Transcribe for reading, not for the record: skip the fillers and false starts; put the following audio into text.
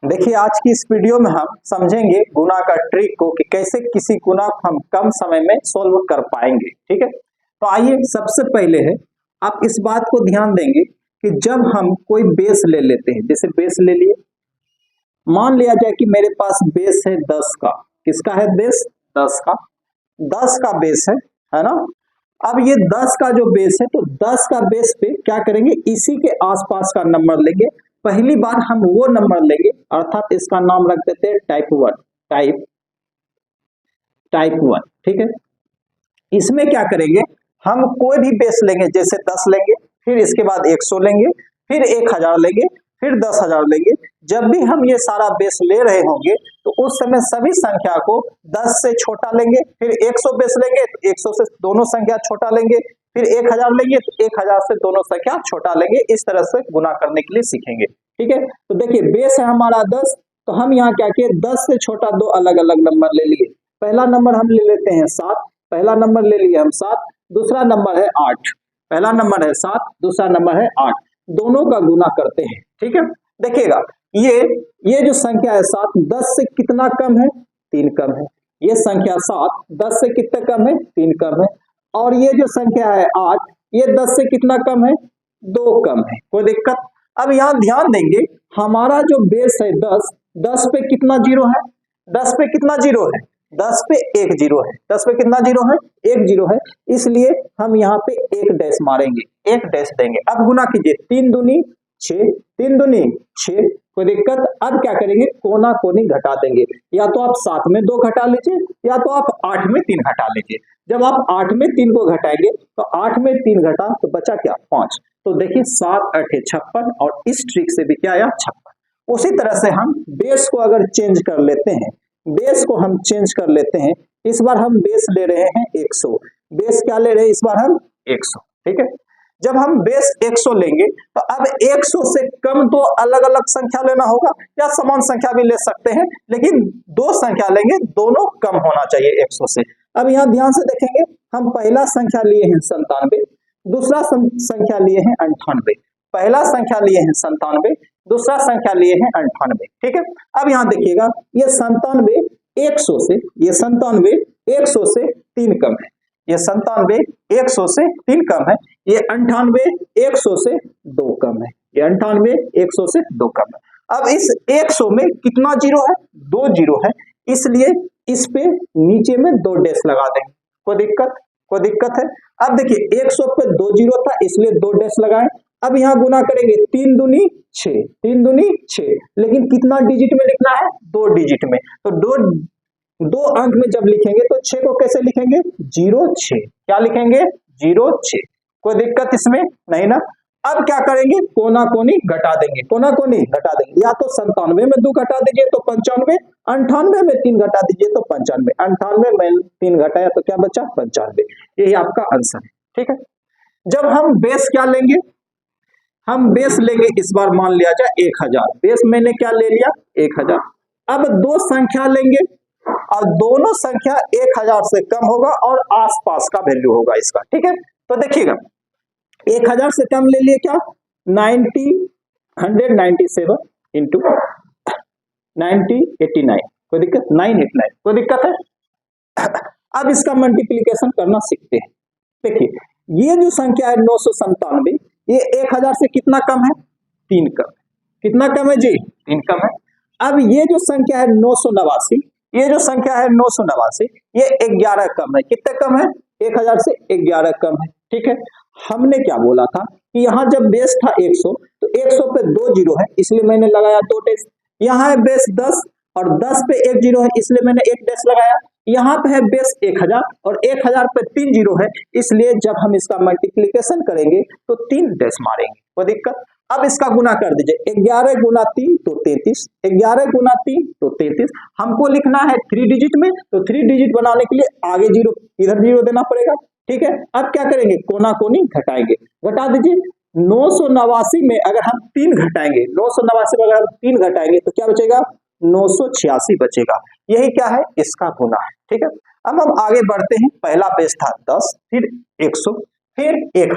देखिए आज की इस वीडियो में हम समझेंगे गुना का ट्रिक को कि कैसे किसी गुना को हम कम समय में सोल्व कर पाएंगे। ठीक है, तो आइए सबसे पहले है आप इस बात को ध्यान देंगे कि जब हम कोई बेस ले लेते हैं, जैसे बेस ले लिए, मान लिया जाए कि मेरे पास बेस है 10 का। किसका है बेस? 10 का। 10 का बेस है ना। अब ये 10 का जो बेस है, तो 10 का बेस पे क्या करेंगे, इसी के आसपास का नंबर लेंगे। पहली बार हम वो नंबर लेंगे, अर्थात इसका नाम रख देते हैं टाइप 1। टाइप 1, ठीक है। इसमें क्या करेंगे, हम कोई भी बेस लेंगे, जैसे 10 लेंगे, फिर इसके बाद 100 लेंगे, फिर 1000 लेंगे, फिर 10,000 लेंगे। जब भी हम ये सारा बेस ले रहे होंगे तो उस समय सभी संख्या को 10 से छोटा लेंगे, फिर 100 बेस लेंगे तो 100 से दोनों संख्या छोटा लेंगे, फिर 1000 लेंगे तो 1000 से दोनों संख्या छोटा लेंगे। इस तरह से गुना करने के लिए सीखेंगे। ठीक है, तो देखिए बेस है हमारा 10, तो हम यहाँ क्या किए, 10 से छोटा दो अलग अलग नंबर ले लिए। पहला नंबर हम ले लेते हैं 7, पहला नंबर ले लिए हम 7, दूसरा नंबर है 8। पहला नंबर है 7, दूसरा नंबर है 8, दोनों का गुना करते हैं। ठीक है, देखिएगा ये जो संख्या है 7, 10 से कितना कम है? 3 कम है। ये संख्या 7 10 से कितना कम है? 3 कम है। और ये जो संख्या है 8, ये 10 से कितना कम है? 2 कम है। कोई दिक्कत? अब यहाँ ध्यान देंगे, हमारा जो बेस है 10, 10 पे कितना जीरो है? 10 पे कितना जीरो है? 10 पे एक जीरो है। 10 पे कितना जीरो है? एक जीरो है, इसलिए हम यहाँ पे एक डैश मारेंगे, एक डैश देंगे। अब गुना कीजिए, 3 दूनी 6, 3 दूनी 6। कोई दिक्कत? अब क्या करेंगे, कोना कोनी घटा देंगे। या तो आप 7 में 2 घटा लीजिए, या तो आप 8 में 3 घटा लीजिए। जब आप 8 में 3 को घटाएंगे तो 8 में 3 घटा तो बचा क्या? 5। तो देखिए 7 8 56, और इस ट्रिक से भी क्या आया? 56। उसी तरह से हम बेस को अगर चेंज कर लेते हैं, बेस को हम चेंज कर लेते हैं। इस बार हम बेस ले रहे हैं 100। बेस क्या ले रहे हैं इस बार हम? 100। ठीक है, जब हम बेस 100 लेंगे तो अब 100 से कम दो अलग अलग संख्या लेना होगा, या समान संख्या भी ले सकते हैं, लेकिन दो संख्या लेंगे, दोनों कम होना चाहिए 100 से। अब यहाँ ध्यान से देखेंगे, हम पहला संख्या लिए हैं 97, दूसरा संख्या लिए हैं 98। पहला संख्या लिए हैं 97, दूसरा संख्या लिए हैं 98। ठीक है, अब यहाँ देखिएगा, ये 97 100 से, ये 97 100 से 3 कम है, ये 97 100 से 3 कम है, ये 98 100 से 2 कम है, ये 98 100 से 2 कम है। अब इस 100 में कितना जीरो है? 2 जीरो है, इसलिए इस पे नीचे में 2 डैश लगा देंगे। कोई दिक्कत? कोई दिक्कत है? अब देखिए 100 पे 2 जीरो था, इसलिए 2 डैश लगाए। अब यहाँ गुना करेंगे, 3 दूनी 6, 3 दूनी 6, लेकिन कितना डिजिट में लिखना है? 2 डिजिट में। तो दो अंक में जब लिखेंगे तो 6 को कैसे लिखेंगे? 06। क्या लिखेंगे? 06। कोई दिक्कत इसमें नहीं ना। अब क्या करेंगे, कोना कोनी घटा देंगे, कोना कोनी घटा देंगे। या तो 97 में 2 घटा दीजिए तो 95, 98 में 3 घटा दीजिए तो 95, 98 में 3 घटाया तो क्या बचा? 95। यही आपका आंसर है। ठीक है, जब हम बेस क्या लेंगे, हम बेस लेंगे इस बार मान लिया जाए 1000। बेस मैंने क्या ले लिया? 1000। अब दो संख्या लेंगे और दोनों संख्या 1000 से कम होगा और आसपास का वैल्यू होगा इसका। ठीक है, तो देखिएगा 1000 से कम ले लिए, क्या? 197 इंटू 9089। कोई दिक्कत? 989। कोई दिक्कत है? अब इसका मल्टीप्लीकेशन करना सीखते हैं। देखिए ये जो संख्या है 997, ये 1000 से कितना कम है? 3 कम। कितना कम है जी? 3 कम है। अब ये जो संख्या है 989, ये जो संख्या है 989, ये 11 कम है। कितने कम है? 1000 से 11 कम है। ठीक है, हमने क्या बोला था कि यहाँ जब बेस था 100, तो 100 पे 2 जीरो है, इसलिए मैंने लगाया 2 डैश। यहाँ है बेस 10 और 10 पे 1 जीरो है, इसलिए मैंने 1 डैश लगाया। यहाँ पे है बेस 1000 और 1000 पे 3 जीरो है, इसलिए जब हम इसका मल्टीप्लीकेशन करेंगे तो 3 डैश मारेंगे। कोई दिक्कत? अब इसका गुना कर दीजिए, 11 गुना 3 तो 33, 11 गुना 3 तो 33। हमको लिखना है 3 डिजिट में, तो 3 डिजिट बनाने के लिए आगे जीरो, इधर जीरो देना पड़ेगा। ठीक है, अब क्या करेंगे, कोना कोनी घटाएंगे। घटा दीजिए, 989 में अगर हम 3 घटाएंगे, 989 में अगर हम 3 घटाएंगे तो क्या बचेगा? 986 बचेगा। यही क्या है? इसका गुना है। ठीक है, अब हम आगे बढ़ते हैं। पहला बेस था 10, फिर 100, फिर 1000।